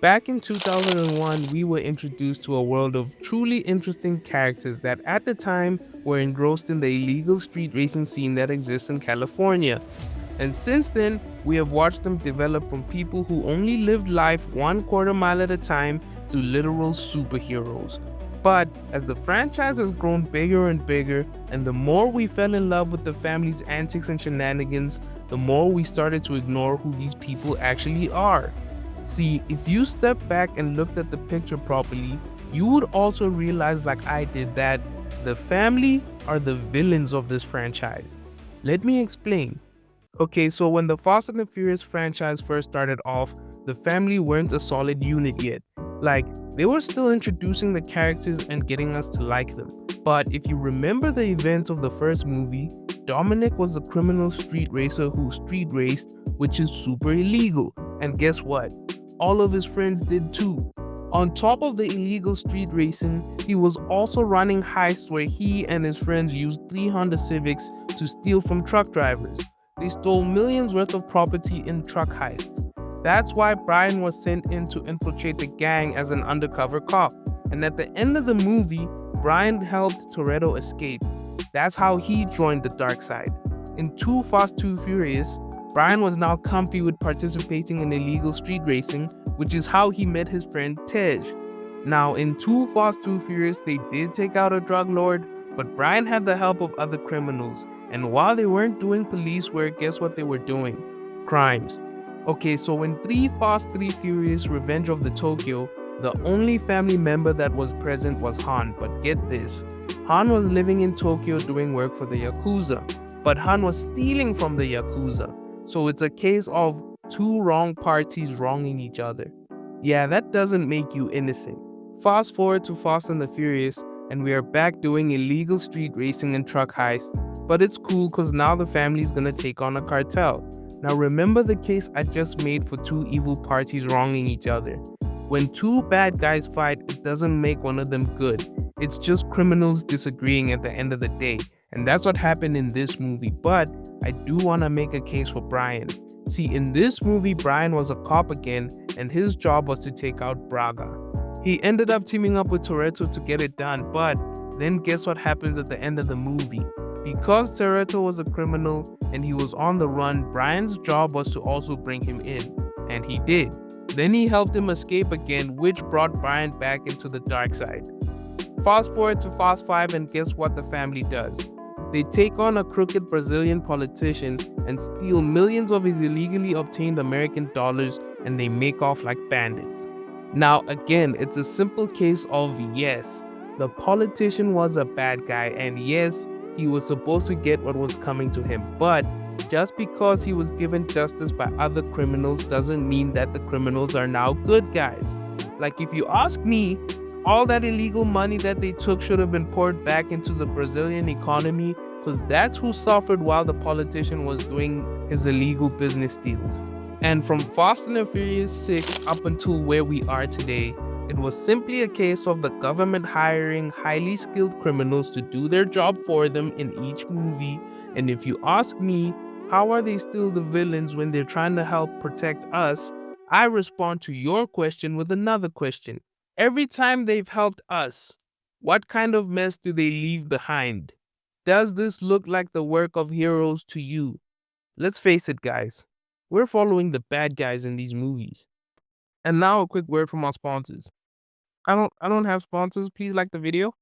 Back in 2001, we were introduced to a world of truly interesting characters that at the time were engrossed in the illegal street racing scene that exists in California. And since then, we have watched them develop from people who only lived life 1/4 mile at a time to literal superheroes. But as the franchise has grown bigger and bigger, and the more we fell in love with the family's antics and shenanigans, the more we started to ignore who these people actually are. See, if you step back and looked at the picture properly, you would also realize, like I did, that the family are the villains of this franchise. Let me explain. Okay, so when the Fast and the Furious franchise first started off, the family weren't a solid unit yet. Like, they were still introducing the characters and getting us to like them. But if you remember the events of the first movie, Dominic was a criminal street racer who street raced, which is super illegal. And guess what? All of his friends did too. On top of the illegal street racing, he was also running heists where he and his friends used 3 Honda Civics to steal from truck drivers. They stole millions worth of property in truck heists. That's why Brian was sent in to infiltrate the gang as an undercover cop. And at the end of the movie, Brian helped Toretto escape. That's how he joined the dark side. In Too Fast, Too Furious, Brian was now comfy with participating in illegal street racing, which is how he met his friend Tej. Now, in Too Fast, Too Furious, they did take out a drug lord, but Brian had the help of other criminals. And while they weren't doing police work, guess what they were doing? Crimes. Okay, so in 3 Fast, 3 Furious, Revenge of the Tokyo, the only family member that was present was Han. But get this, Han was living in Tokyo doing work for the Yakuza, but Han was stealing from the Yakuza. So it's a case of two wrong parties wronging each other. Yeah, that doesn't make you innocent. Fast forward to Fast and the Furious, and we are back doing illegal street racing and truck heists, but it's cool because now the family's gonna take on a cartel. Now remember the case I just made for two evil parties wronging each other. When two bad guys fight, it doesn't make one of them good. It's just criminals disagreeing at the end of the day. And that's what happened in this movie. But I do want to make a case for Brian. See, in this movie, Brian was a cop again, and his job was to take out Braga. He ended up teaming up with Toretto to get it done, but then guess what happens at the end of the movie? Because Toretto was a criminal and he was on the run, Brian's job was to also bring him in. And he did. Then he helped him escape again, which brought Brian back into the dark side. Fast forward to Fast 5, and guess what the family does? They take on a crooked Brazilian politician and steal millions of his illegally obtained American dollars, and they make off like bandits. Now again, it's a simple case of yes, the politician was a bad guy, and yes, he was supposed to get what was coming to him. But just because he was given justice by other criminals doesn't mean that the criminals are now good guys. Like, if you ask me, all that illegal money that they took should have been poured back into the Brazilian economy, because that's who suffered while the politician was doing his illegal business deals. And from Fast and the Furious 6 up until where we are today, it was simply a case of the government hiring highly skilled criminals to do their job for them in each movie. And if you ask me, how are they still the villains when they're trying to help protect us? I respond to your question with another question. Every time they've helped us, what kind of mess do they leave behind? Does this look like the work of heroes to you? Let's face it, guys. We're following the bad guys in these movies. And now a quick word from our sponsors. I don't have sponsors. Please like the video.